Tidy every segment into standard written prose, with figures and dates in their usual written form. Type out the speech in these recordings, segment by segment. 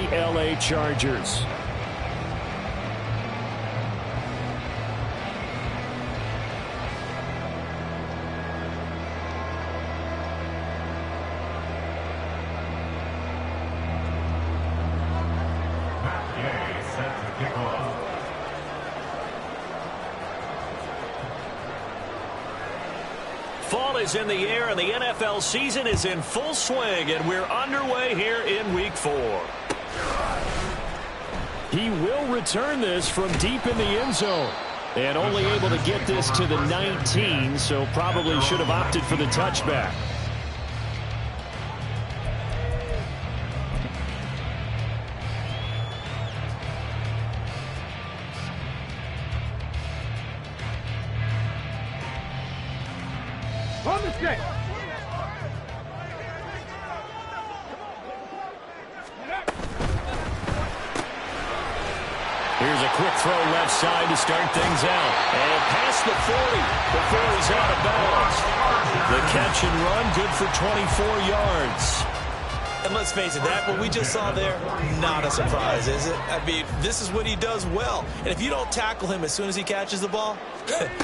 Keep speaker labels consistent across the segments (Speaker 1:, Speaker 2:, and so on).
Speaker 1: the LA Chargers.
Speaker 2: Fall is in the air, and the NFL season is in full swing, and we're underway here in Week 4.
Speaker 1: He will return this from deep in the end zone. And only able to get this to the 19, so probably should have opted for the touchback.
Speaker 3: On the stick.
Speaker 1: Here's a quick throw left side to start things out.
Speaker 2: And past the 40 before he's out of bounds. The catch and run, good for 24 yards.
Speaker 4: And let's face it, that what we just saw there, not a surprise, is it? I mean, this is what he does well. And if you don't tackle him as soon as he catches the ball,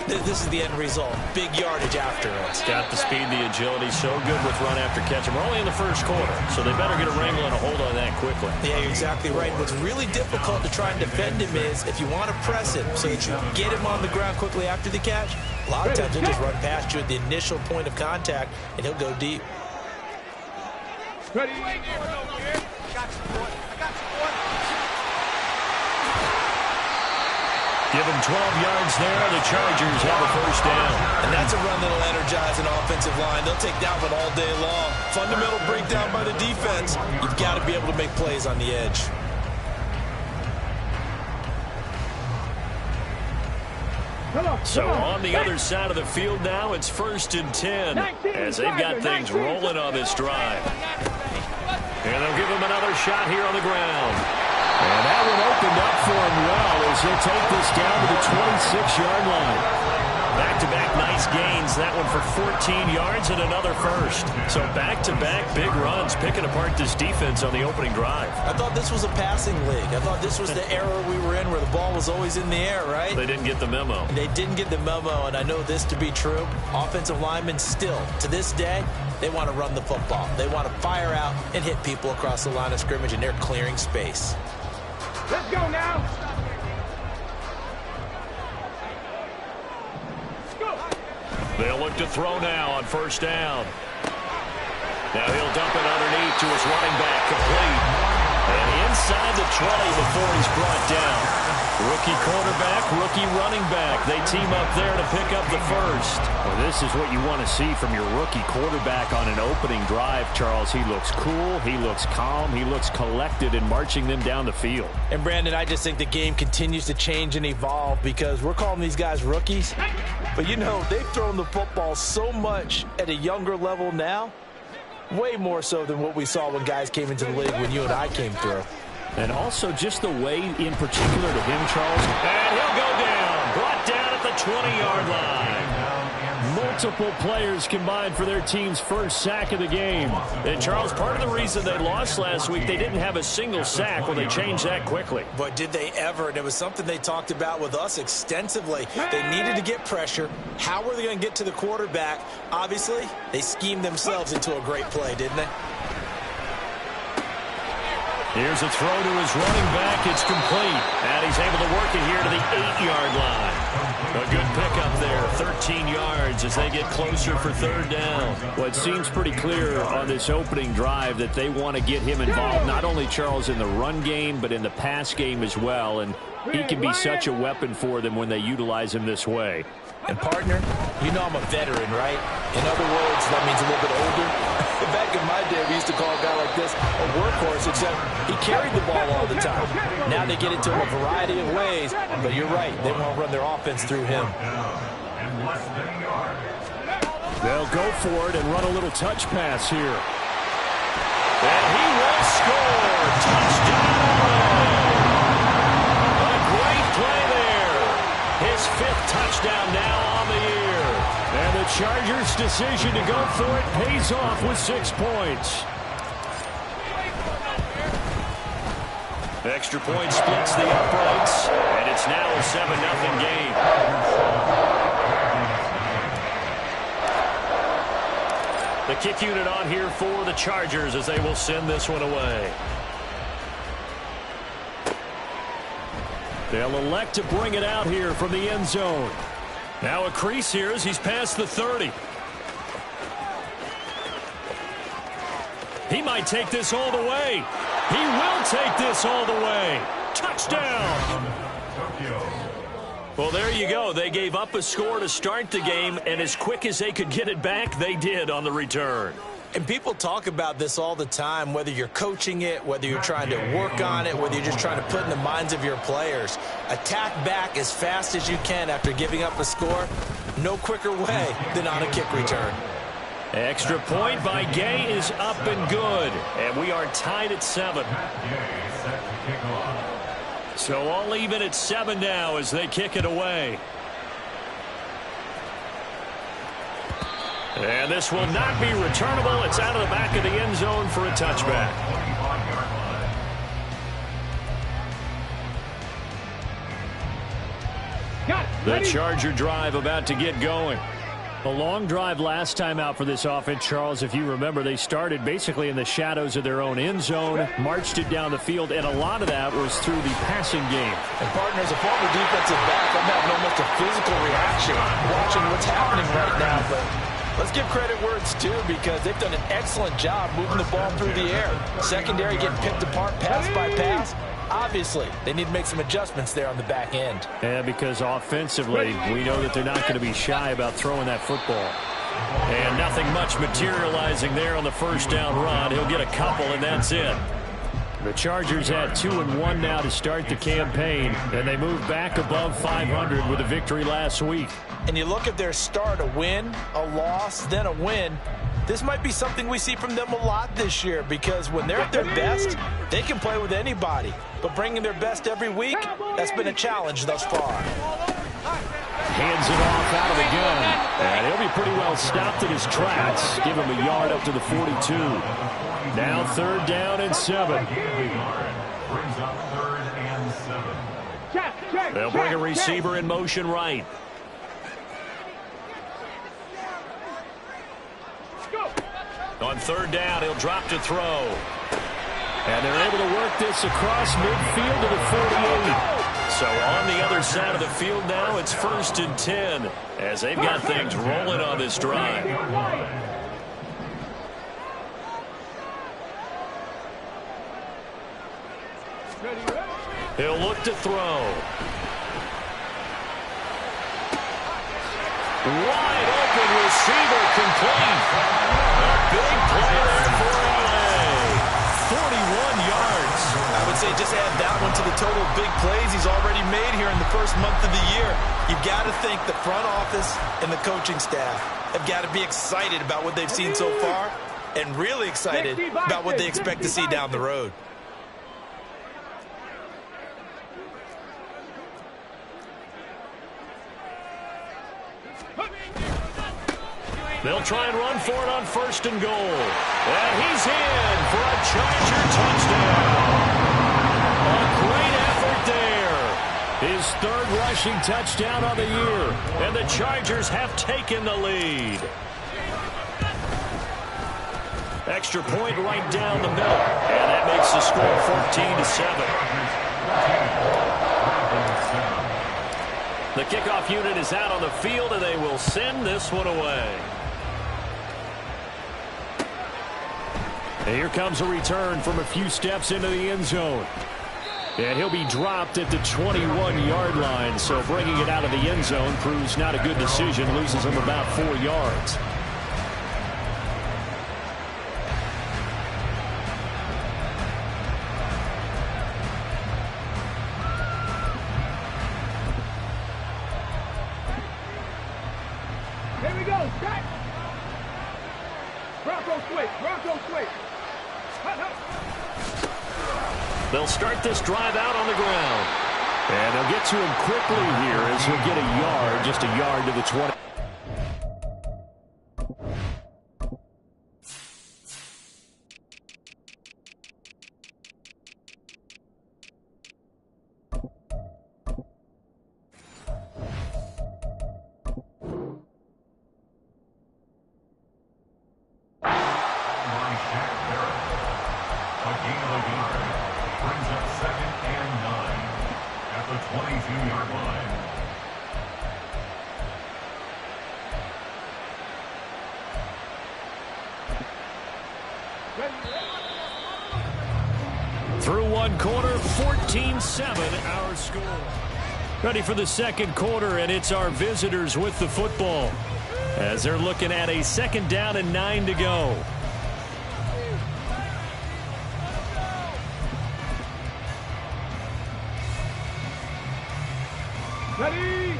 Speaker 4: this is the end result. Big yardage after it.
Speaker 2: Got the speed, the agility, so good with run after catch. And we're only in the first quarter, so they better get a wrangle and a hold on that quickly.
Speaker 4: Yeah, you're exactly right. What's really difficult to try and defend him is if you want to press him so that you get him on the ground quickly after the catch, a lot of times he'll just run past you at the initial point of contact, and he'll go deep.
Speaker 3: Ready?
Speaker 1: Give him 12 yards there. The Chargers have a first down.
Speaker 4: And that's a run that'll energize an offensive line. They'll take that one all day long. Fundamental breakdown by the defense. You've got to be able to make plays on the edge.
Speaker 1: So on the other side of the field now, it's 1st and 10 as they've got things rolling on this drive. And they'll give him another shot here on the ground. And that one opened up for him well as he'll take this down to the 26-yard line. Back-to-back nice gains. That one for 14 yards and another first. So back-to-back big runs, picking apart this defense on the opening drive.
Speaker 4: I thought this was a passing league. I thought this was the era we were in where the ball was always in the air, right?
Speaker 2: They didn't get the memo.
Speaker 4: They didn't get the memo, and I know this to be true. Offensive linemen still, to this day, they want to run the football. They want to fire out and hit people across the line of scrimmage, and they're clearing space.
Speaker 3: Let's go now.
Speaker 2: They'll look to throw now on first down. Now he'll dump it underneath to his running back, complete. And inside the 20 before he's brought down. Rookie quarterback, rookie running back. They team up there to pick up the first.
Speaker 1: Well, this is what you want to see from your rookie quarterback on an opening drive, Charles. He looks cool, he looks calm, he looks collected in marching them down the field.
Speaker 4: And, Brandon, I just think the game continues to change and evolve because we're calling these guys rookies. But, you know, they've thrown the football so much at a younger level now, way more so than what we saw when guys came into the league when you and I came through.
Speaker 1: And also just the way in particular to him, Charles.
Speaker 2: And he'll go down. Brought down at the 20-yard line.
Speaker 1: Multiple players combined for their team's first sack of the game.
Speaker 2: And, Charles, part of the reason they lost last week, they didn't have a single sack. Well, they changed that quickly.
Speaker 4: But did they ever? And it was something they talked about with us extensively. They needed to get pressure. How were they going to get to the quarterback? Obviously, they schemed themselves into a great play, didn't they?
Speaker 1: Here's a throw to his running back. It's complete.
Speaker 2: And he's able to work it here to the 8-yard line. A good pickup there, 13 yards as they get closer for third down.
Speaker 1: Well, it seems pretty clear on this opening drive that they want to get him involved, not only, Charles, in the run game, but in the pass game as well. And he can be such a weapon for them when they utilize him this way.
Speaker 4: And, partner, you know I'm a veteran, right? In other words, that means a little bit older. Back in my day, we used to call a guy like this a workhorse, except he carried the ball all the time. Now they get into a variety of ways, but you're right. They want to run their offense through him.
Speaker 1: They'll go for it and run a little touch pass here.
Speaker 2: And he will score. Touchdown! A great play there. His 5th touchdown now on the year.
Speaker 1: And the Chargers' decision to go for it pays off with 6 points. Extra point splits the uprights, and it's now a 7-0 game. The kick unit on here for the Chargers as they will send this one away. They'll elect to bring it out here from the end zone. Now a crease here as he's past the 30. He might take this all the way. He will take this all the way. Touchdown. Well, there you go. They gave up a score to start the game, and as quick as they could get it back, they did on the return.
Speaker 4: And people talk about this all the time, whether you're coaching it, whether you're trying to work on it, whether you're just trying to put in the minds of your players. Attack back as fast as you can after giving up a score. No quicker way than on a kick return.
Speaker 1: Extra point by Gay is up and good. And we are tied at 7. So all even at 7 now as they kick it away. And this will not be returnable. It's out of the back of the end zone for a touchback. The Charger drive about to get going. A long drive last time out for this offense, Charles. If you remember, they started basically in the shadows of their own end zone, marched it down the field, and a lot of that was through the passing game.
Speaker 4: And, partner, as a former defensive back, I'm having almost a physical reaction watching what's happening right now. But let's give credit where it's due because they've done an excellent job moving the ball through the air. Secondary getting picked apart pass by pass. Obviously, they need to make some adjustments there on the back end.
Speaker 1: Yeah, because offensively, we know that they're not going to be shy about throwing that football. And nothing much materializing there on the first down run. He'll get a couple, and that's it. The Chargers had 2-1 now to start the campaign, and they moved back above 500 with a victory last week.
Speaker 4: And you look at their start, a win, a loss, then a win. This might be something we see from them a lot this year because when they're at their best, they can play with anybody. But bringing their best every week, that's been a challenge thus far.
Speaker 1: Hands it off out of the gun. And he'll be pretty well stopped in his tracks. Give him a yard up to the 42. Now 3rd down and 7. They'll bring a receiver in motion right. On 3rd down, he'll drop to throw. And they're able to work this across midfield to the 48. So on the other side of the field now, it's 1st and 10 as they've got things rolling on this drive. He'll look to throw. Wide open receiver complete. A big play there for LA. 41 yards.
Speaker 4: I would say just add that one to the total big plays he's already made here in the first month of the year. You've got to think the front office and the coaching staff have got to be excited about what they've seen so far and really excited about what they expect to see down the road.
Speaker 1: They'll try and run for it on 1st and goal. And he's in for a Charger touchdown. A great effort there. His 3rd rushing touchdown on the year. And the Chargers have taken the lead. Extra point right down the middle. And that makes the score 14-7. The kickoff unit is out on the field, and they will send this one away. And here comes a return from a few steps into the end zone. And he'll be dropped at the 21-yard line. So bringing it out of the end zone proves not a good decision. Loses him about 4 yards.
Speaker 3: Here we go, set. Bronco switch, Bronco switch.
Speaker 1: They'll start this drive out on the ground. And they'll get to him quickly here as he'll get a yard, just a yard to the 20.
Speaker 2: 22-yard line.
Speaker 1: Through one quarter, 14-7 our score. Ready for the second quarter, and it's our visitors with the football as they're looking at a 2nd down and 9 to go.
Speaker 3: Ready?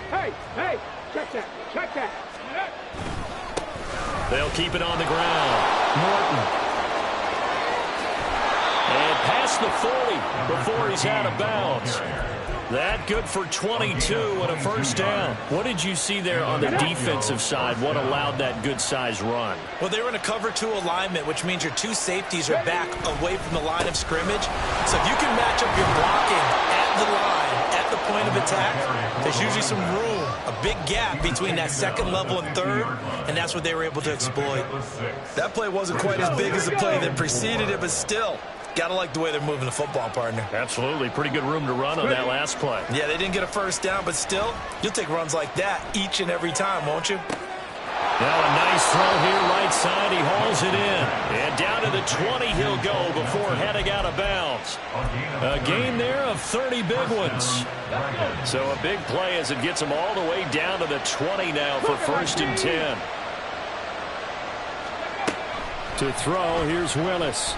Speaker 3: Hey, check that.
Speaker 1: They'll keep it on the ground. Norton. And past the 40 before he's out of bounds. That good for 22 and a 1st down. What did you see there on the defensive side? What allowed that good-sized run?
Speaker 4: Well, they were in a cover 2 alignment, which means your 2 safeties are back away from the line of scrimmage. So if you can match up your blocking at the line, at the point of attack, there's usually some room, a big gap between that 2nd level and 3rd, and that's what they were able to exploit. That play wasn't quite as big as the play that preceded it, but still, gotta like the way they're moving the football, partner.
Speaker 1: Absolutely. Pretty good room to run on that last play.
Speaker 4: Yeah, they didn't get a 1st down, but still, you'll take runs like that each and every time, won't you?
Speaker 1: Now a nice throw here, right side. He hauls it in. And down to the 20 he'll go before heading out of bounds. A gain there of 30 big ones. So a big play as it gets him all the way down to the 20 now for 1st and 10. To throw, here's Willis.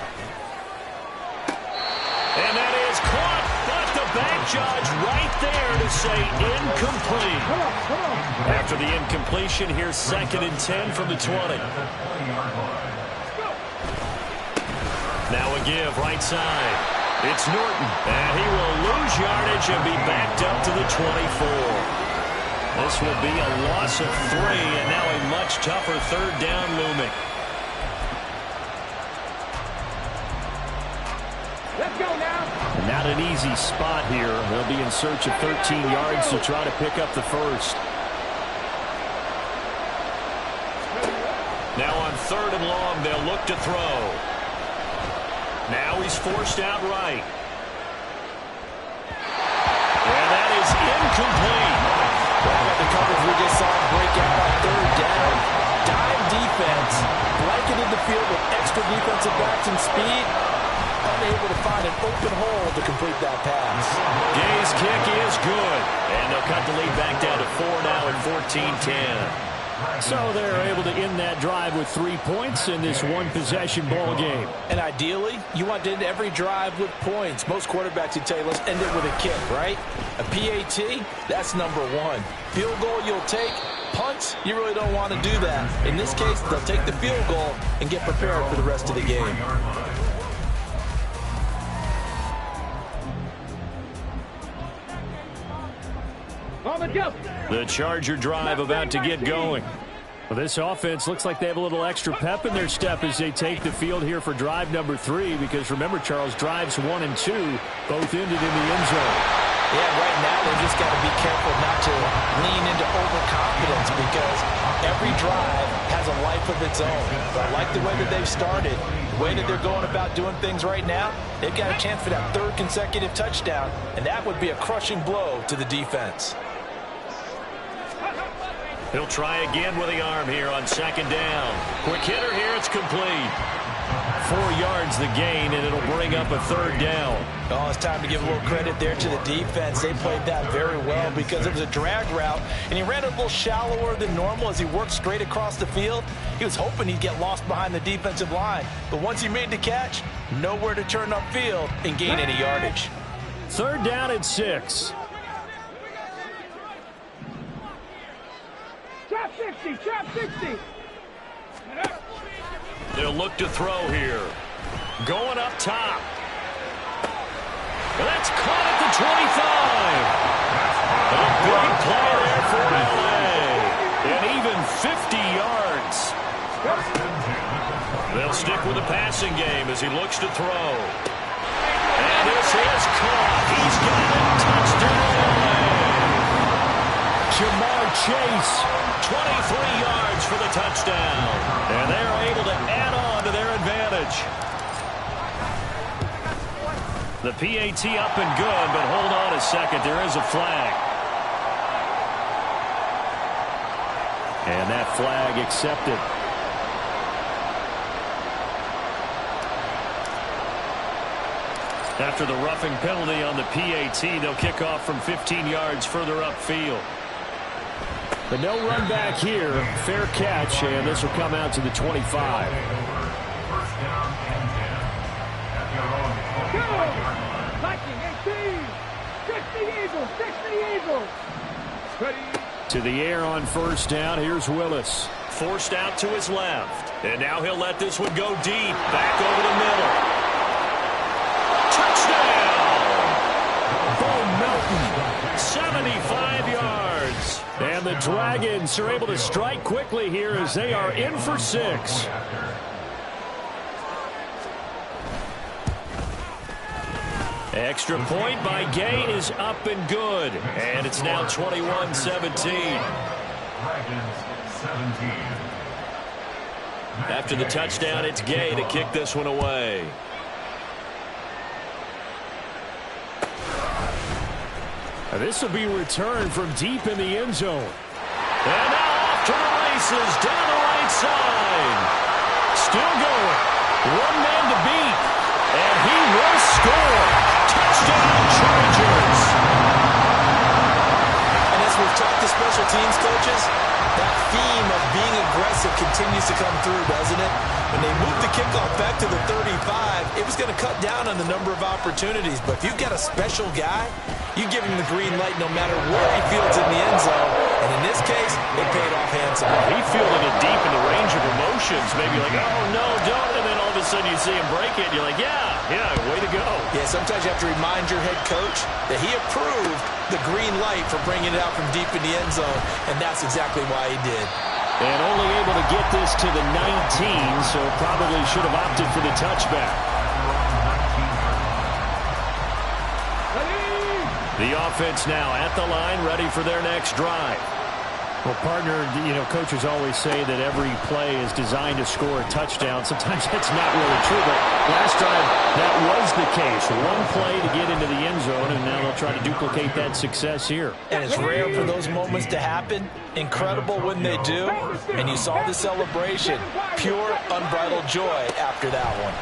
Speaker 1: And that is caught, but the back judge right there to say incomplete. After the incompletion, here's 2nd and 10 from the 20. Now a give, right side. It's Norton, and he will lose yardage and be backed up to the 24. This will be a loss of 3, and now a much tougher 3rd down looming.
Speaker 3: Let's go now.
Speaker 1: Not an easy spot here. They'll be in search of 13 yards to try to pick up the 1st. Now on 3rd and long, they'll look to throw. Now he's forced out right. And that is incomplete.
Speaker 4: The coverage we just saw break out on 3rd down. Dime defense. Blanketed the field with extra defensive backs and speed. Unable to find an open hole to complete that pass.
Speaker 1: Gay's kick is good. And they'll cut the lead back down to 4 now at 14-10. So they're able to end that drive with 3 points in this one-possession ball game.
Speaker 4: And ideally, you want to end every drive with points. Most quarterbacks would tell you, let's end it with a kick, right? A PAT, that's number 1. Field goal you'll take. Punts, you really don't want to do that. In this case, they'll take the field goal and get prepared for the rest of the game.
Speaker 1: The Charger drive about to get going. Well, this offense looks like they have a little extra pep in their step as they take the field here for drive number 3, because remember, Charles, drives 1 and 2 both ended in the end zone.
Speaker 4: Yeah, right now they just got to be careful not to lean into overconfidence, because every drive has a life of its own. But I like the way that they've started, the way that they're going about doing things right now. They've got a chance for that 3rd consecutive touchdown, and that would be a crushing blow to the defense.
Speaker 1: He'll try again with the arm here on 2nd down. Quick hitter here, it's complete. 4 yards the gain, and it'll bring up a 3rd down.
Speaker 4: Oh, it's time to give a little credit there to the defense. They played that very well because it was a drag route, and he ran a little shallower than normal as he worked straight across the field. He was hoping he'd get lost behind the defensive line, but once he made the catch, nowhere to turn upfield and gain any yardage.
Speaker 1: 3rd down and 6.
Speaker 3: Trap 60.
Speaker 1: They'll look to throw here. Going up top. That's caught at the 25. A big play there for LA. And even 50 yards. They'll stick with the passing game as he looks to throw. And this is caught. He's got it. Touchdown. Jamar Chase, 23 yards for the touchdown. And they're able to add on to their advantage. The PAT up and good, but hold on a second. There is a flag. And that flag accepted. After the roughing penalty on the PAT, they'll kick off from 15 yards further upfield. But no run back here. Fair catch, and this will come out to the 25. To the air on first down. Here's Willis. Forced out to his left. And now he'll let this one go deep. Back over the middle. Touchdown! Bo Melton. 75 yards. And the Dragons are able to strike quickly here as they are in for 6. Extra point by Gay is up and good. And it's now 21-17. After the touchdown, it's Gay to kick this one away. This will be returned from deep in the end zone. And now off to the races down the right side. Still going. One man to beat. And he will score. Touchdown, Chargers.
Speaker 4: And as we've talked to special teams coaches, that theme of being aggressive continues to come through, doesn't it? When they moved the kickoff back to the 35, it was going to cut down on the number of opportunities. But if you've got a special guy, you give him the green light no matter where he fields in the end zone. And in this case, it paid off handsomely.
Speaker 1: He fielded it deep in the range of emotions. Maybe like, oh, no, don't. And then all of a sudden you see him break it. And you're like, yeah, way to go.
Speaker 4: Yeah, sometimes you have to remind your head coach that he approved the green light for bringing it out from deep in the end zone. And that's exactly why he did.
Speaker 1: And only able to get this to the 19, so probably should have opted for the touchback. The offense now at the line, ready for their next drive. Well, partner, coaches always say that every play is designed to score a touchdown. Sometimes that's not really true, but last drive, that was the case. One play to get into the end zone, and now they'll try to duplicate that success here.
Speaker 4: And it's rare for those moments to happen. Incredible when they do. And you saw the celebration. Pure, unbridled joy after that one.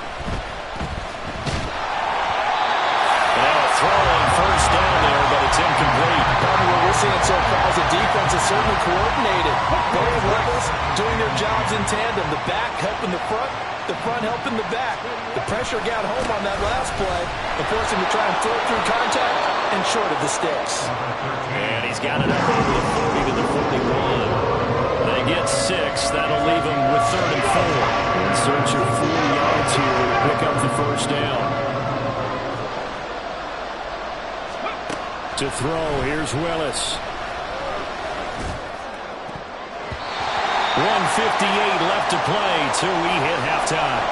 Speaker 1: Throw on first down there, but it's incomplete.
Speaker 4: Probably what we're seeing so far is the defense is certainly coordinated. Both levels doing their jobs in tandem. The back helping the front helping the back. The pressure got home on that last play and forced him to try and throw through contact and short of the sticks.
Speaker 1: And he's got it up over the 40 to the 41. They get 6. That'll leave him with 3rd and 4. In search of 4 yards here to pick up the first down. To throw, here's Willis. 1:58 left to play till we hit halftime.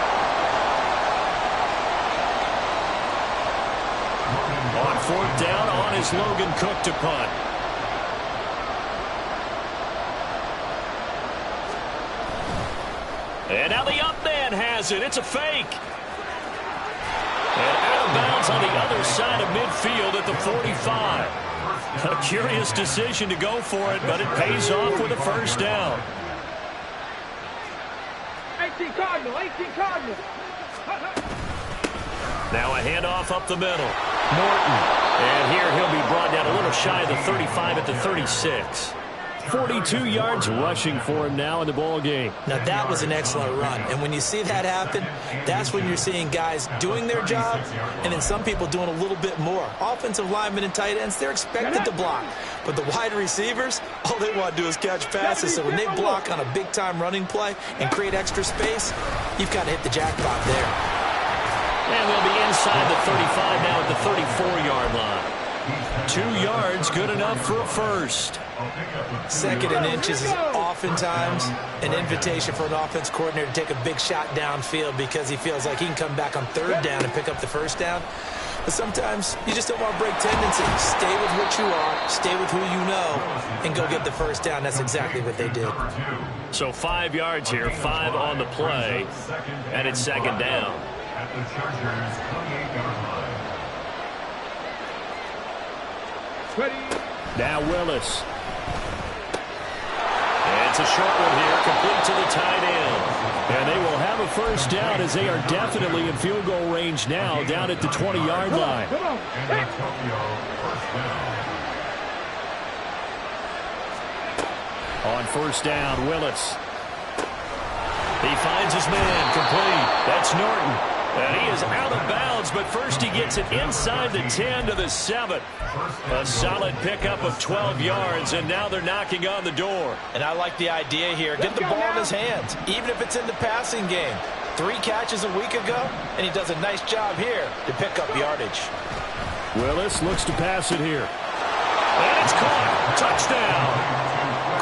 Speaker 1: On 4th down, on is Logan Cook to punt. And now the up man has it. It's a fake. And out of bounds on the other side of midfield at the 45. A curious decision to go for it, but it pays off with a first down.
Speaker 3: 18 Cardinal.
Speaker 1: Now a handoff up the middle. Norton. And here he'll be brought down a little shy of the 35 at the 36. 42 yards rushing for him now in the ball game.
Speaker 4: Now that was an excellent run, and when you see that happen, that's when you're seeing guys doing their job and then some people doing a little bit more. Offensive linemen and tight ends, they're expected to block, but the wide receivers, all they want to do is catch passes. So when they block on a big-time running play and create extra space, you've got to hit the jackpot there.
Speaker 1: And they'll be inside the 35 now at the 34-yard line. 2 yards, good enough for a first.
Speaker 4: 2nd and inches is oftentimes an invitation for an offense coordinator to take a big shot downfield because he feels like he can come back on 3rd down and pick up the first down. But sometimes you just don't want to break tendency. Stay with what you are, stay with who you know, and go get the first down. That's exactly what they did.
Speaker 1: So 5 yards here, 5 on the play, and it's 2nd down.
Speaker 3: Ready.
Speaker 1: Now Willis. And it's a short one here, complete to the tight end. And they will have a first down as they are definitely in field goal range now, down at the 20-yard line.
Speaker 3: Come on.
Speaker 1: On first down, Willis. He finds his man, complete. That's Norton. And he is out of bounds, but first he gets it inside the 10 to the 7. A solid pickup of 12 yards, and now they're knocking on the door.
Speaker 4: And I like the idea here. Get the ball in his hands, even if it's in the passing game. 3 catches a week ago, and he does a nice job here to pick up yardage.
Speaker 1: Willis looks to pass it here. And it's caught. Touchdown.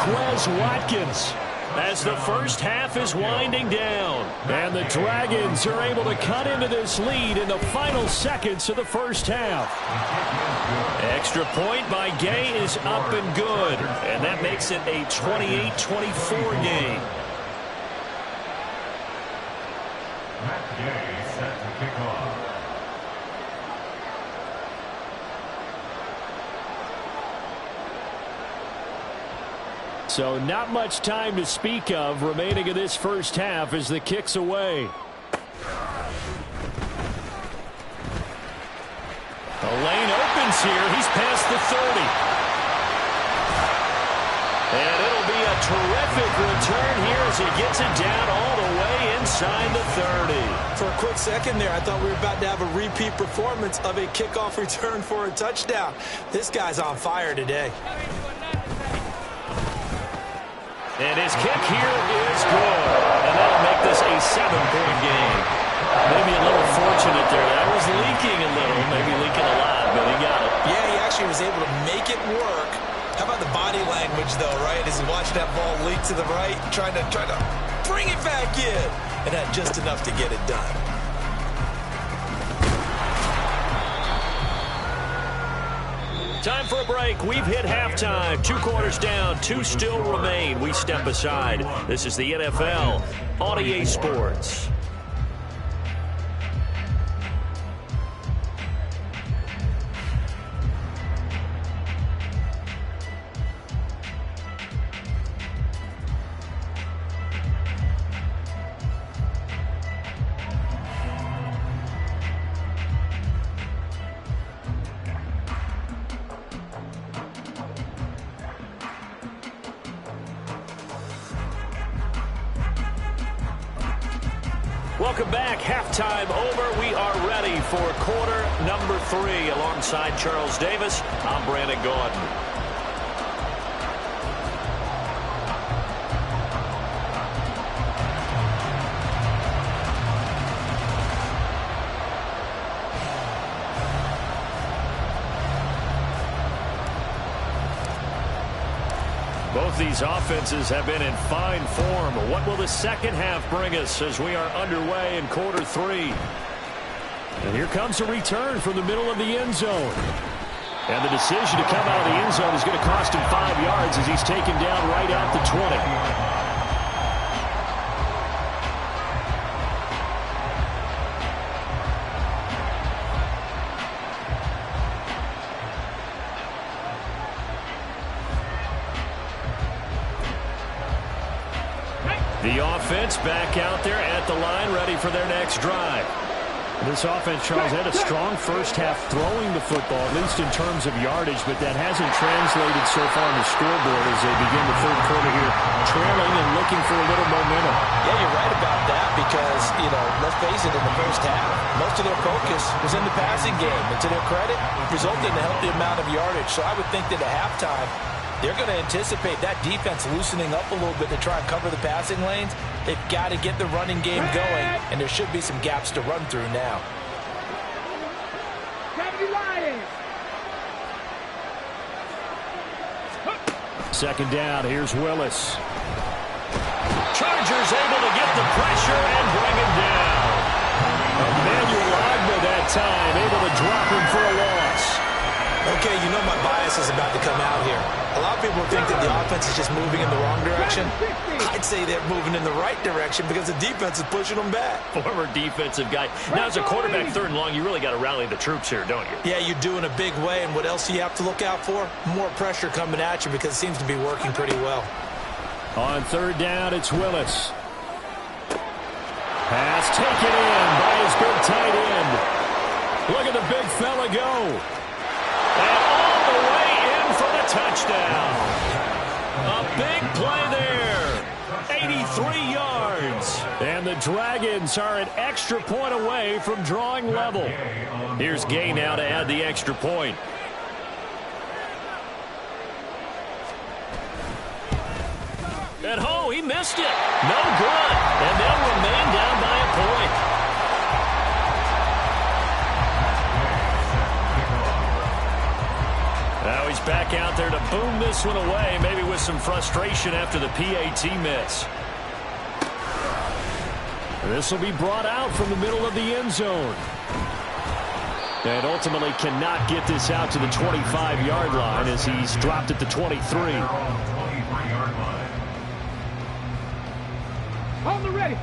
Speaker 1: Quez Watkins. As the first half is winding down. And the Dragons are able to cut into this lead in the final seconds of the first half. Extra point by Gay is up and good. And that makes it a 28-24 game.
Speaker 2: Matt Gay set to kick off.
Speaker 1: So not much time to speak of remaining in this first half as the kick's away. The lane opens here. He's past the 30. And it'll be a terrific return here as he gets it down all the way inside the 30.
Speaker 5: For a quick second there, I thought we were about to have a repeat performance of a kickoff return for a touchdown. This guy's on fire today.
Speaker 1: And his kick here is good. And that'll make this a 7-point game. Maybe a little fortunate there. That was leaking a little, maybe leaking a lot, but he got it.
Speaker 5: Yeah, he actually was able to make it work. How about the body language, though, right? As he watched that ball leak to the right, trying to bring it back in, and had just enough to get it done.
Speaker 1: Time for a break. We've hit halftime. 2 quarters down. 2 still remain. We step aside. This is the NFL on EA Sports. Welcome back. Halftime over. We are ready for quarter number 3. Alongside Charles Davis, I'm Brandon Gordon. Both these offenses have been in fine form. What will the second half bring us as we are underway in quarter 3? And here comes a return from the middle of the end zone. And the decision to come out of the end zone is going to cost him 5 yards as he's taken down right at the 20. The offense back out there at the line, ready for their next drive. This offense, Charles, had a strong first half throwing the football, at least in terms of yardage, but that hasn't translated so far on the scoreboard as they begin the third quarter here, trailing and looking for a little momentum.
Speaker 4: Yeah, you're right about that because, let's face it, in the first half, most of their focus was in the passing game. And to their credit, resulted in a healthy amount of yardage. So I would think that at halftime, they're going to anticipate that defense loosening up a little bit to try and cover the passing lanes. They've got to get the running game going, and there should be some gaps to run through now.
Speaker 1: Second down, here's Willis. Chargers able to get the pressure and bring him down. Emmanuel Agba that time able to drop him for a loss.
Speaker 5: Okay, you know my bias is about to come out here. A lot of people think that the offense is just moving in the wrong direction. I'd say they're moving in the right direction because the defense is pushing them back.
Speaker 1: Former defensive guy. Now, as a quarterback, third and long, you really got to rally the troops here, don't you?
Speaker 5: Yeah, you do in a big way, and what else do you have to look out for? More pressure coming at you because it seems to be working pretty well.
Speaker 2: On third down, it's Willis. Pass taken in by his big tight end. Look at the big fella go.
Speaker 1: And all the way in for the touchdown. A big play there. 83 yards.
Speaker 2: And the Dragons are an extra point away from drawing level.
Speaker 1: Here's Gay now to add the extra point. At home, he missed it. No good. And they'll remain down by a point. Now he's back out there to boom this one away, maybe with some frustration after the PAT miss.
Speaker 2: This will be brought out from the middle of the end zone. And ultimately cannot get this out to the 25-yard line as he's dropped at the 23.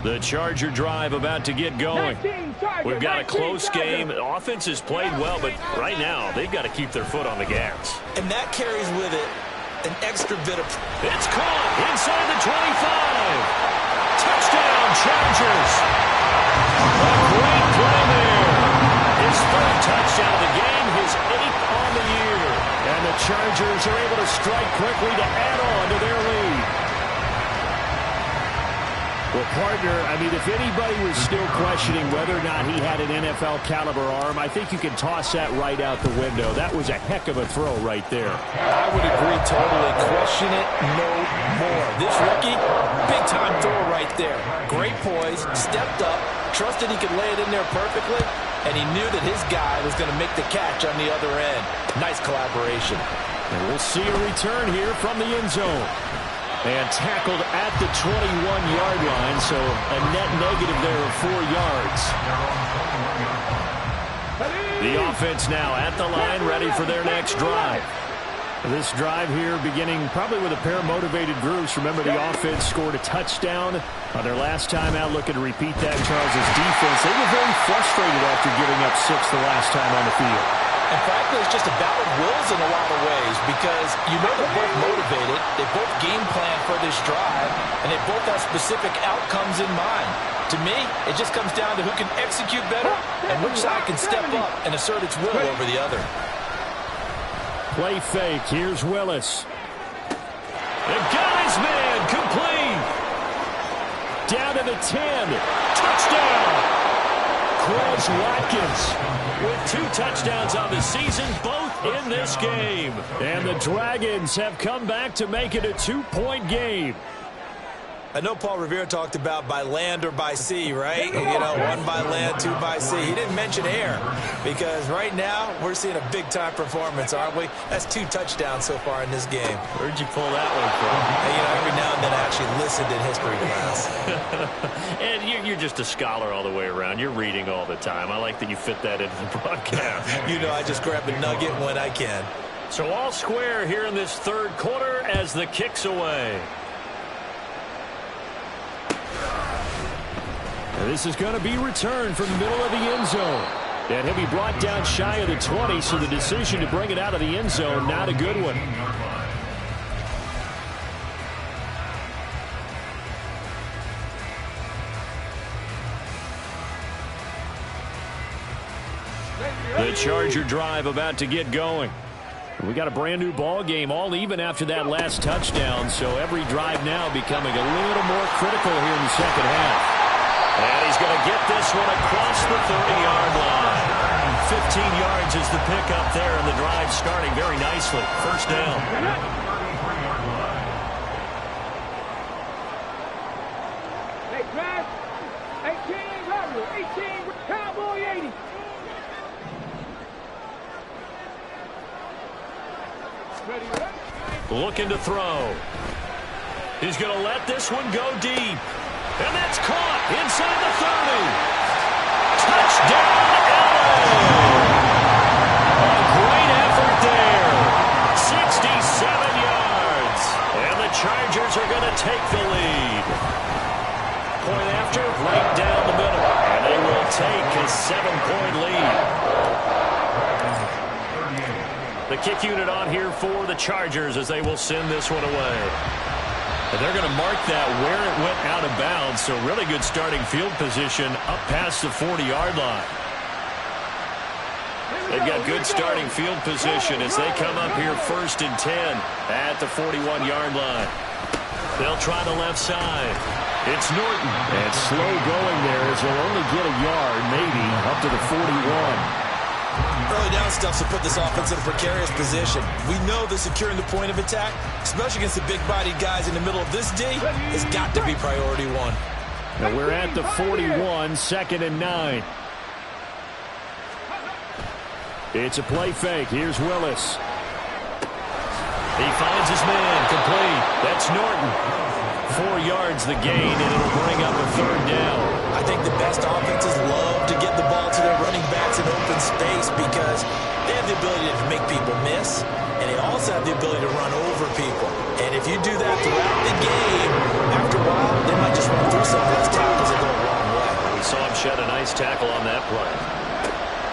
Speaker 1: The Charger drive about to get going. We've got a close game. Offense has played well, but right now they've got to keep their foot on the gas.
Speaker 5: And that carries with it an extra bit of...
Speaker 1: It's caught inside the 25. Touchdown, Chargers. A great play there. His third touchdown of the game, his 8th on the year.
Speaker 2: And the Chargers are able to strike quickly to add on to their lead. Well, partner, I mean, if anybody was still questioning whether or not he had an NFL caliber arm, I think you can toss that right out the window. That was a heck of a throw right there.
Speaker 4: I would agree totally. Question it no more. This rookie, big-time throw right there. Great poise, stepped up, trusted he could lay it in there perfectly, and he knew that his guy was going to make the catch on the other end. Nice collaboration.
Speaker 2: And we'll see a return here from the end zone. And tackled at the 21-yard line, so a net negative there of 4 yards. The offense now at the line, ready for their next drive. This drive here beginning probably with a pair of motivated groups. Remember, the offense scored a touchdown on their last time out. Looking to repeat that. Charles' defense, they were very frustrated after giving up 6 the last time on the field.
Speaker 5: And frankly, it's just a battle of wills in a lot of ways because you know they're both motivated, they both game plan for this drive, and they both have specific outcomes in mind. To me, it just comes down to who can execute better and which side can step up and assert its will over the other.
Speaker 2: Play fake. Here's Willis.
Speaker 1: The guy's man complete.
Speaker 2: Down to the 10.
Speaker 1: Touchdown.
Speaker 2: Chris Watkins
Speaker 1: with 2 touchdowns on the season, both in this game.
Speaker 2: And the Dragons have come back to make it a 2-point game.
Speaker 5: I know Paul Revere talked about by land or by sea, right? You know, 1 by land, 2 by sea. He didn't mention air because right now we're seeing a big-time performance, aren't we? That's 2 touchdowns so far in this game.
Speaker 1: Where'd you pull that one from?
Speaker 5: And, you know, every now and then I actually listened in history class.
Speaker 1: And you're just a scholar all the way around. You're reading all the time. I like that you fit that into the broadcast.
Speaker 5: You know, I just grab a nugget when I can.
Speaker 1: So all square here in this third quarter as the kick's away.
Speaker 2: This is going to be returned from the middle of the end zone. And he'll be brought down shy of the 20, so the decision to bring it out of the end zone, not a good one.
Speaker 1: The Charger drive about to get going.
Speaker 2: We got a brand new ball game, all even after that last touchdown, so every drive now becoming a little more critical here in the second half.
Speaker 1: And he's going to get this one across the 30-yard line. 15 yards is the pickup there, and the drive starting very nicely. First down.
Speaker 3: Hey, Brad. 18, Rebel. 18, Cowboy 80.
Speaker 1: Looking to throw. He's going to let this one go deep. And that's caught inside the 30. Touchdown, LA! A great effort there. kick unit on here for the Chargers as they will send this one away. And they're going to mark that where it went out of bounds. So really good starting field position up past the 40-yard line. They've got good starting field position as they come up here 1st and 10 at the 41-yard line. They'll try the left side. It's Norton.
Speaker 2: And slow going there as they'll only get a yard, maybe, up to the 41.
Speaker 5: Early down stuff to put this offense in a precarious position. We know that securing the point of attack, especially against the big-bodied guys in the middle of this D, has got to be priority one.
Speaker 2: Now we're at the 41, 2nd and 9. It's a play fake. Here's Willis.
Speaker 1: He finds his man. Complete. That's Norton. 4 yards the gain, and it'll bring up a 3rd down.
Speaker 5: I think the best offenses love to get the ball to their running backs in open space because they have the ability to make people miss, and they also have the ability to run over people. And if you do that throughout the game, after a while, they might just run through some of those tackles and go a long way.
Speaker 1: We saw him shed a nice tackle on that play.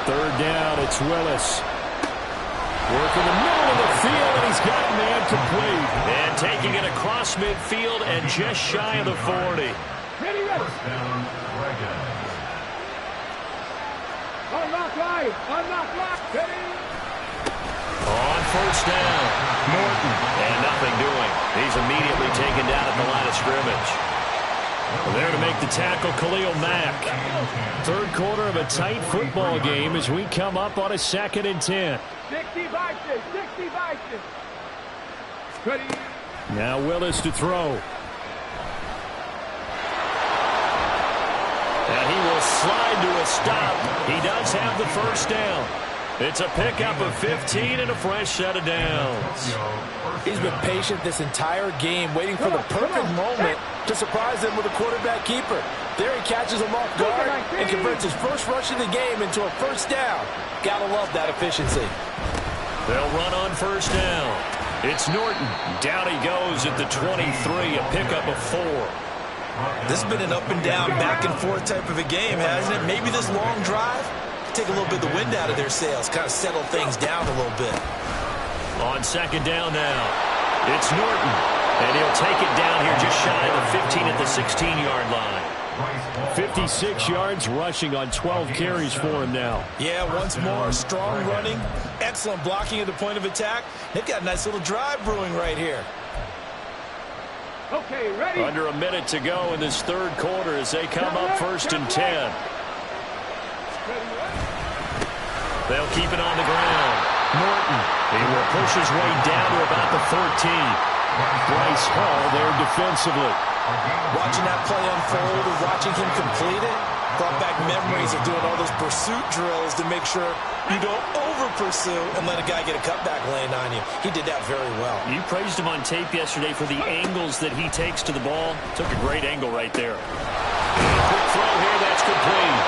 Speaker 2: 3rd down, it's Willis. Working the middle of the field, and he's got man complete.
Speaker 1: And taking it across midfield and just shy of the 40.
Speaker 3: Ready, ready. Unlock line. Unlock line. Ready.
Speaker 1: On 1st down, Norton. And nothing doing. He's immediately taken down at the line of scrimmage. There to make the tackle, Khalil Mack.
Speaker 2: 3rd quarter of a tight football game as we come up on a 2nd and 10.
Speaker 3: 60 boxes. 60 boxes. Ready.
Speaker 2: Now Willis to throw.
Speaker 1: And he will slide to a stop. He does have the 1st down. It's a pickup of 15 and a fresh set of downs.
Speaker 4: He's been patient this entire game, waiting for the perfect moment to surprise them with a quarterback keeper. There he catches him off guard and converts his first rush of the game into a 1st down. Gotta love that efficiency.
Speaker 1: They'll run on 1st down. It's Norton. Down he goes at the 23, a pickup of 4.
Speaker 5: This has been an up and down, back and forth type of a game, hasn't it? Maybe this long drive take a little bit of the wind out of their sails, kind of settle things down a little bit.
Speaker 1: On 2nd down now, it's Norton. And he'll take it down here just shy of the 15 at the 16-yard line.
Speaker 2: 56 yards rushing on 12 carries for him now.
Speaker 5: Yeah, once more, strong running, excellent blocking at the point of attack. They've got a nice little drive brewing right here.
Speaker 3: Okay, ready.
Speaker 1: Under a minute to go in this 3rd quarter as they come up 1st and 10. They'll keep it on the ground. Norton, he will push his way down to about the 13.
Speaker 2: Bryce Hall there defensively.
Speaker 5: Watching that play unfold and watching him complete it brought back memories of doing all those pursuit drills to make sure you don't over-pursue and let a guy get a cutback lane on you. He did that very well.
Speaker 1: You praised him on tape yesterday for the angles that he takes to the ball. Took a great angle right there. Quick throw here, that's complete.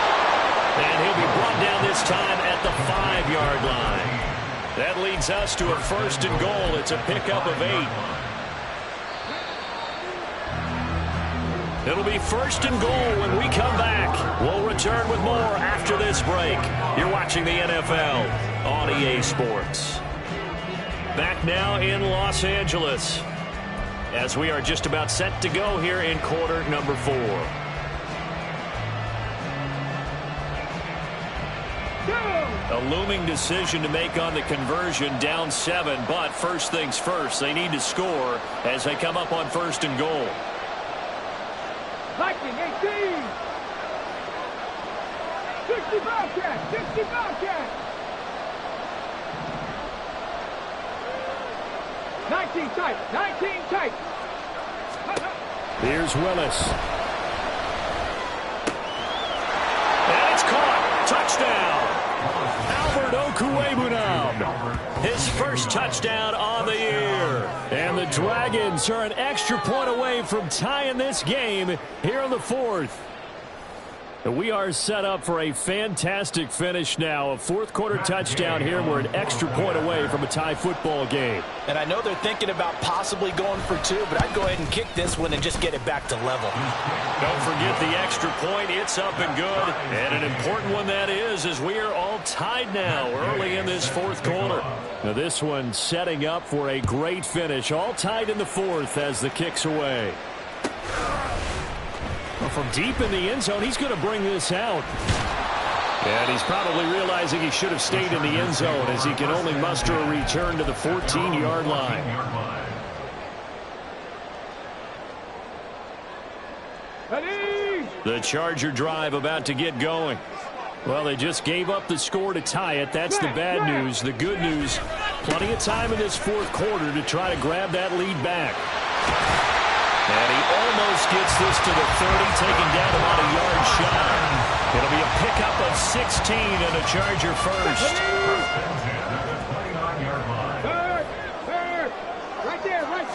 Speaker 1: And he'll be brought down this time at the 5-yard line. That leads us to a 1st and goal. It's a pickup of 8. It'll be 1st and goal when we come back. We'll return with more after this break. You're watching the NFL on EA Sports. Back now in Los Angeles as we are just about set to go here in quarter number 4. A looming decision to make on the conversion, down 7, but first things first, they need to score as they come up on 1st and goal.
Speaker 3: Viking 18. 60 Bobcat. 60 Bobcat. 19 tight. 19 tight.
Speaker 2: Here's Willis.
Speaker 1: And it's caught. Touchdown. Albert Okwuegbunam. His first touchdown on the year.
Speaker 2: And the Dragons are an extra point away from tying this game here in the 4th.
Speaker 1: We are set up for a fantastic finish now. A fourth-quarter touchdown here. We're an extra point away from a tie football game.
Speaker 5: And I know they're thinking about possibly going for two, but I'd go ahead and kick this one and just get it back to level.
Speaker 1: Don't forget the extra point. It's up and good. And an important one that is, as we are all tied now early in this fourth quarter. Now this one setting up for a great finish. All tied in the fourth as the kick's away. Well, from deep in the end zone, he's going to bring this out. And he's probably realizing he should have stayed in the end zone as he can only muster a return to the 14-yard line. The Charger drive about to get going. Well, they just gave up the score to tie it. That's the bad news. The good news, plenty of time in this fourth quarter to try to grab that lead back. And he almost gets this to the 30, taken down about a yard shy. It'll be a pickup of 16 and a Charger first.
Speaker 3: Right there, right.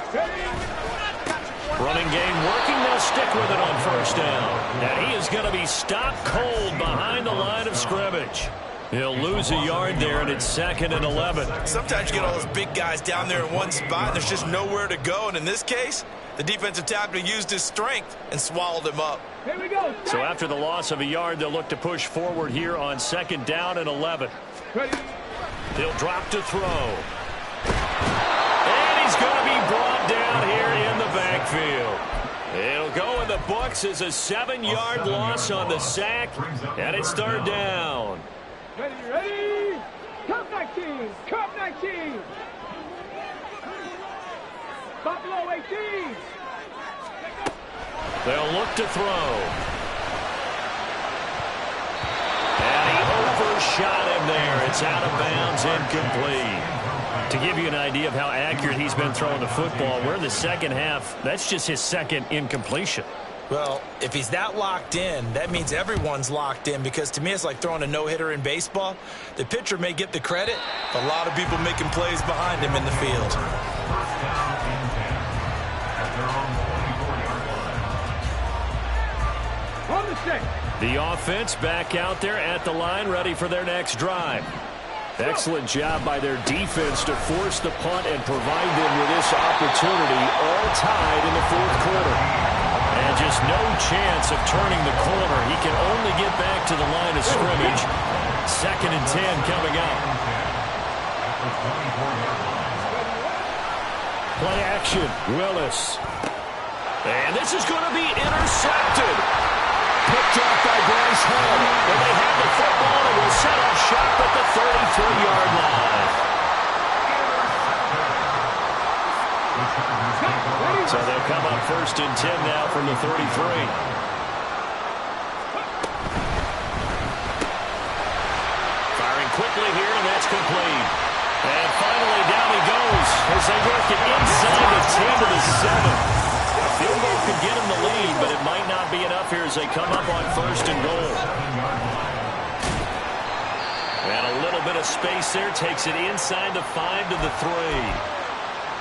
Speaker 1: Running game working. They'll stick with it on first down. And he is going to be stopped cold behind the line of scrimmage. He'll lose a yard there, and it's 2nd and 11.
Speaker 2: Sometimes you get all those big guys down there in one spot, and there's just nowhere to go. And in this case, the defensive tackle used his strength and swallowed him up.
Speaker 3: Here we go.
Speaker 1: So after the loss of a yard, they'll look to push forward here on 2nd down and 11.
Speaker 3: Ready.
Speaker 1: He'll drop to throw. And he's going to be brought down here in the backfield. It'll go in the books as a 7-yard loss on the sack, and it's 3rd down.
Speaker 3: Ready, ready. Cup 19. Cup 19. Buffalo 18.
Speaker 1: They'll look to throw. And he overshot him there. It's out of bounds, incomplete. To give you an idea of how accurate he's been throwing the football, we're in the second half. That's just his second incompletion.
Speaker 5: Well, if he's that locked in, that means everyone's locked in, because to me it's like throwing a no-hitter in baseball. The pitcher may get the credit, a lot of people making plays behind him in the field.
Speaker 3: On the stick.
Speaker 1: The offense back out there at the line, ready for their next drive. Excellent job by their defense to force the punt and provide them with this opportunity, all tied in the fourth quarter. And just no chance of turning the corner. He can only get back to the line of scrimmage. 2nd and 10 coming up. Play action, Willis. And this is going to be intercepted. Picked off by Bryce Hall. And they have the football and will set up shop at the 33-yard line. So they'll come up 1st and 10 now from the 33. Firing quickly here, and that's complete. And finally down he goes as they work it inside the 10 to the 7. Field goal could get him the lead, but it might not be enough here as they come up on 1st and goal. And a little bit of space there takes it inside the 5 to the 3.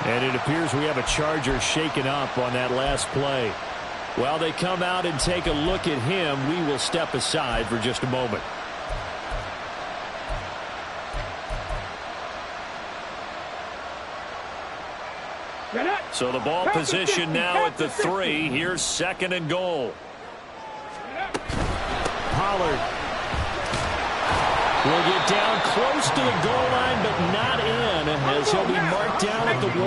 Speaker 1: And it appears we have a Charger shaken up on that last play. While they come out and take a look at him, we will step aside for just a moment. So the ball position now at the 3. Here's 2nd and goal. Pollard will get down close to the goal line, but not in, as he'll be marked down at the 1.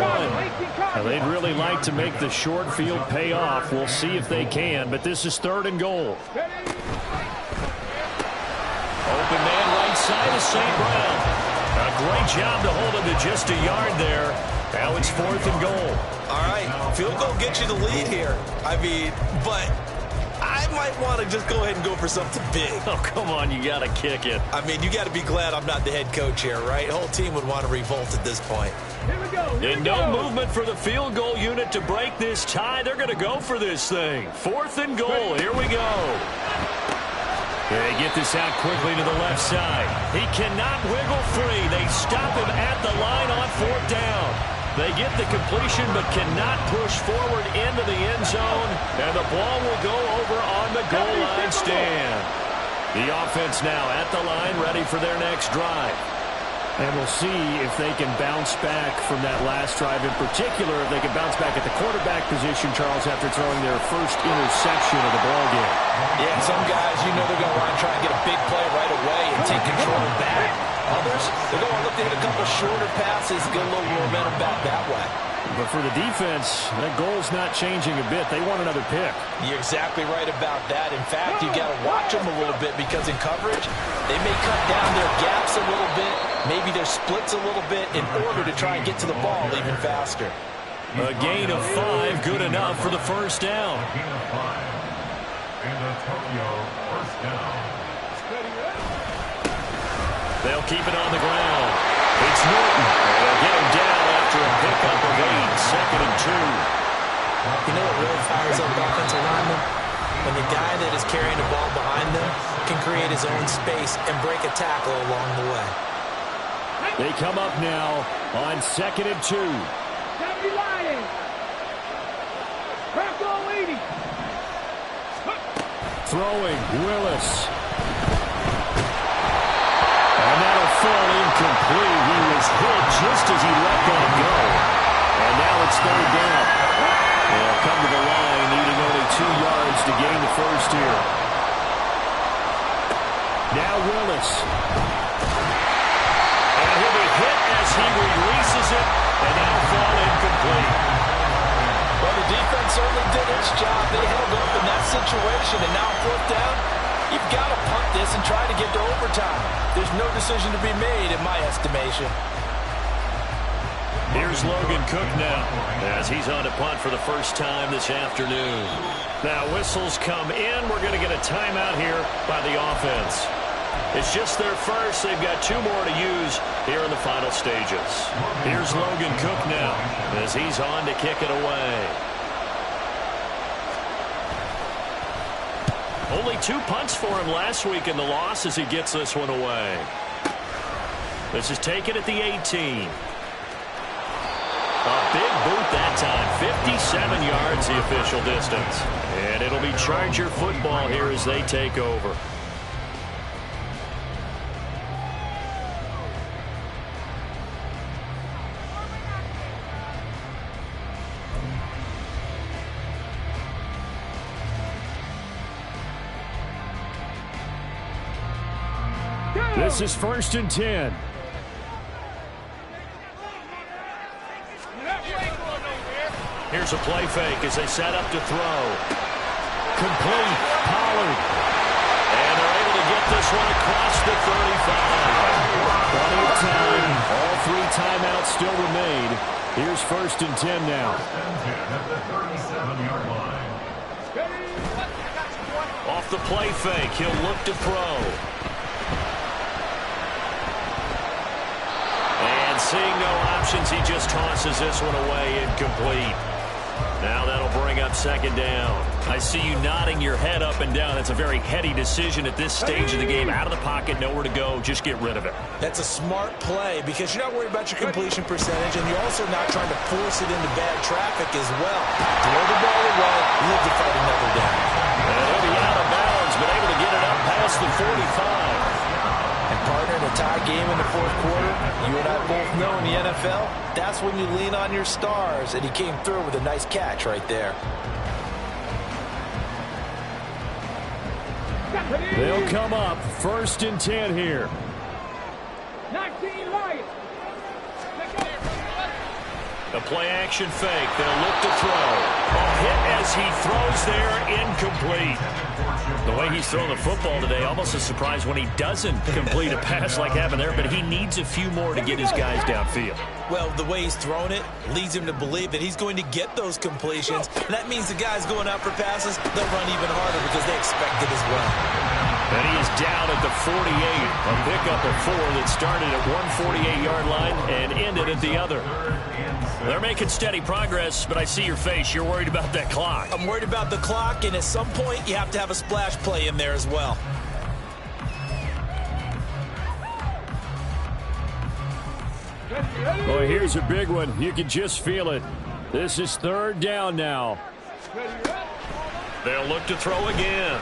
Speaker 1: Now, they'd really like to make the short field pay off. We'll see if they can, but this is 3rd and goal. Open man right side of St. Brown. A great job to hold him to just a yard there. Now it's 4th and goal.
Speaker 2: All right, field goal gets you the lead here. I mean, but I might want to just go ahead and go for something big.
Speaker 1: Oh, come on, you got to kick it.
Speaker 2: I mean, you got to be glad I'm not the head coach here, right? The whole team would want to revolt at this point.
Speaker 3: Here we go.
Speaker 1: And no movement for the field goal unit to break this tie. They're going to go for this thing. 4th and goal. Here we go. They get this out quickly to the left side. He cannot wiggle free. They stop him at the line on 4th down. They get the completion but cannot push forward into the end zone, and the ball will go over on the goal line stand. The offense now at the line, ready for their next drive.
Speaker 2: And we'll see if they can bounce back from that last drive. In particular, if they can bounce back at the quarterback position, Charles, after throwing their first interception of the ballgame.
Speaker 5: Yeah, some guys, you know they're going to want to try and get a big play right away and take control back. Others, they're going to look to hit a couple shorter passes, get a little momentum back that way.
Speaker 2: But for the defense, that goal's not changing a bit. They want another pick.
Speaker 5: You're exactly right about that. In fact, you got to watch them a little bit because in coverage, they may cut down their gaps a little bit, maybe their splits a little bit in order to try and get to the ball even faster.
Speaker 1: A gain of 5, good enough for the first down.
Speaker 6: A gain of 5. And a Tokyo first down.
Speaker 1: They'll keep it on the ground. It's Norton. They'll get him down after a pickup of 8, 2nd and 2.
Speaker 4: You know what really fires up offensive linemen? When the guy that is carrying the ball behind them can create his own space and break a tackle along the way.
Speaker 2: They come up now on 2nd and 2.
Speaker 3: Deputy Lion. Crack on 80.
Speaker 2: Throwing, Willis. And that'll fall incomplete. He was hit just as he let that go. And now it's 3rd down. They'll come to the line, needing only 2 yards to gain the first here. Now Willis.
Speaker 1: And he'll be hit as he releases it, and that'll fall incomplete.
Speaker 5: Well, the defense certainly did its job. They held up in that situation, and now 4th down, you've got to punt this and try to get to overtime. There's no decision to be made, in my estimation.
Speaker 1: Here's Logan Cook now, as he's on to punt for the first time this afternoon. Now, whistles come in. We're going to get a timeout here by the offense. It's just their first. They've got 2 more to use here in the final stages. Here's Logan Cook now, as he's on to kick it away. Only 2 punts for him last week in the loss as he gets this one away. This is taken at the 18. A big boot that time. 57 yards the official distance. And it'll be Charger football here as they take over.
Speaker 2: This is 1st and 10.
Speaker 1: Here's a play fake as they set up to throw. Complete. Pollard. And they're able to get this one across the 35.
Speaker 2: Plenty of time. All 3 timeouts still remain. Here's 1st and 10 now.
Speaker 6: At the 37-yard line.
Speaker 1: Off the play fake, he'll look to throw. And seeing no options, he just tosses this one away incomplete. Now that'll bring up 2nd down. I see you nodding your head up and down. That's a very heady decision at this stage of the game. Out of the pocket, nowhere to go. Just get rid of it.
Speaker 4: That's a smart play because you're not worried about your completion percentage, and you're also not trying to force it into bad traffic as well. Throw the ball away, live to fight another down.
Speaker 1: And he'll be out of bounds, but able to get it up past the 45.
Speaker 5: And partner, in a tie game in the 4th quarter, you and I both know in the NFL, that's when you lean on your stars, and he came through with a nice catch right there.
Speaker 2: They'll come up 1st and 10 here.
Speaker 3: 19 Lions.
Speaker 1: A play-action fake. They'll look to throw. A hit as he throws there, incomplete. The way he's throwing the football today, almost a surprise when he doesn't complete a pass like happened there, but he needs a few more to get his guys downfield.
Speaker 4: Well, the way he's thrown it leads him to believe that he's going to get those completions. And that means the guys going out for passes, they'll run even harder because they expect it as well.
Speaker 1: And he is down at the 48. A pickup of 4 that started at one 48-yard line and ended at the other. They're making steady progress, but I see your face. You're worried about that clock.
Speaker 4: I'm worried about the clock, and at some point, you have to have a splash play in there as well.
Speaker 1: Well, here's a big one. You can just feel it. This is 3rd down now.
Speaker 2: They'll look to throw again.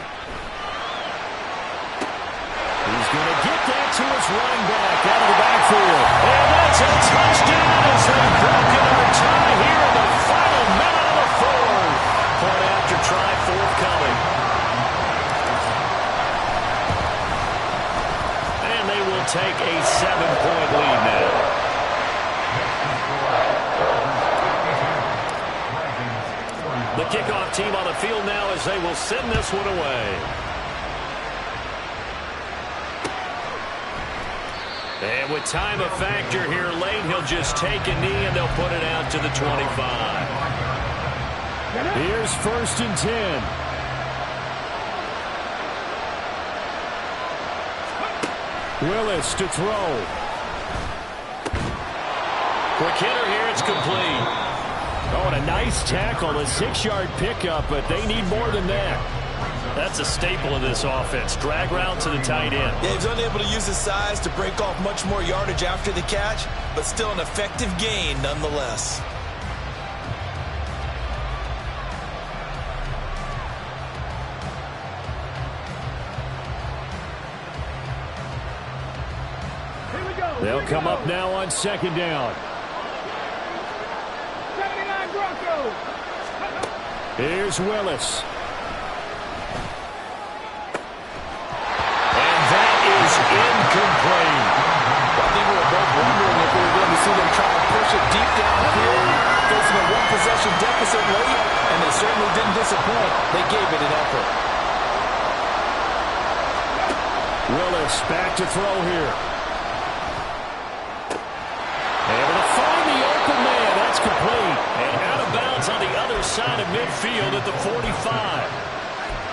Speaker 1: He's going to get that to his running back out of the backfield. And that's a touchdown as they've broken our tie here in the final minute of the 4th.
Speaker 2: Point after try forthcoming. And they will take a 7-point lead now. The kickoff team on the field now as they will send this one away. And with time a factor here late, he'll just take a knee and they'll put it out to the 25.
Speaker 1: Here's 1st and 10. Willis to throw.
Speaker 2: Quick hitter here, it's complete.
Speaker 1: Oh, and a nice tackle, a 6-yard pickup, but they need more than that.
Speaker 2: That's a staple of this offense. Drag route to the tight end.
Speaker 5: Yeah, he's unable to use his size to break off much more yardage after the catch, but still an effective gain nonetheless.
Speaker 1: They'll come up now on 2nd down.
Speaker 3: 79 Broncos.
Speaker 1: Here's Willis.
Speaker 2: And that is incomplete.
Speaker 5: I think we were both wondering if we were going to see them try to push it deep downfield, facing a 1-possession deficit late, and they certainly didn't disappoint. They gave it an effort.
Speaker 1: Willis back to throw here. Able to find the open man. That's complete.
Speaker 2: And out of bounds on the other side of midfield at the 45.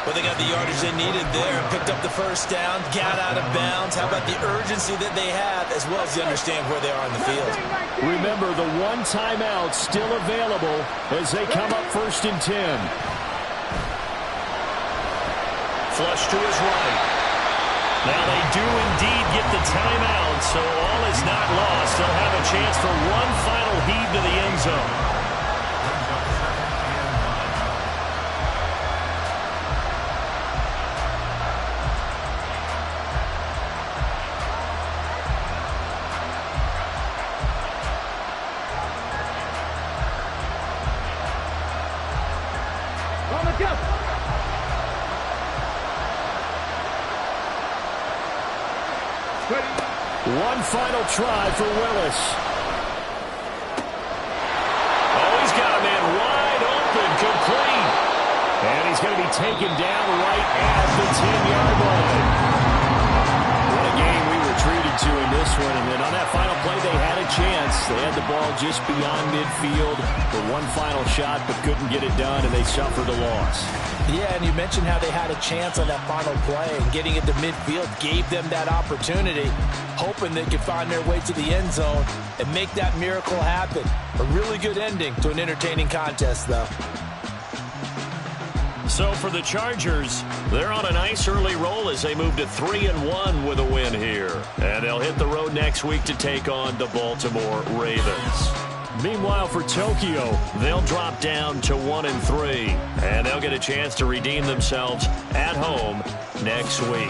Speaker 5: Well, they got the yardage they needed there, picked up the 1st down, got out of bounds. How about the urgency that they have, as well as they understand where they are in the field?
Speaker 1: Remember, the 1 timeout still available as they come up 1st and 10.
Speaker 2: Flush to his right. Now they do indeed get the timeout, so all is not lost. They'll have a chance for one final heave to the end zone.
Speaker 3: On the jump.
Speaker 1: One final try for Willis.
Speaker 2: Oh, he's got a man wide open, complete.
Speaker 1: And he's going to be taken down right at the 10-yard line. What a game we were treated to in this one. And then on that final play, they had a chance. They had the ball just beyond midfield for one final shot, but couldn't get it done, and they suffered a loss.
Speaker 5: Yeah, and you mentioned how they had a chance on that final play, and getting it to midfield gave them that opportunity, hoping they could find their way to the end zone and make that miracle happen. A really good ending to an entertaining contest, though.
Speaker 2: So for the Chargers, they're on a nice early roll as they move to 3-1 with a win here. And they'll hit the road next week to take on the Baltimore Ravens. Meanwhile, for Tokyo, they'll drop down to 1-3. And they'll get a chance to redeem themselves at home next week.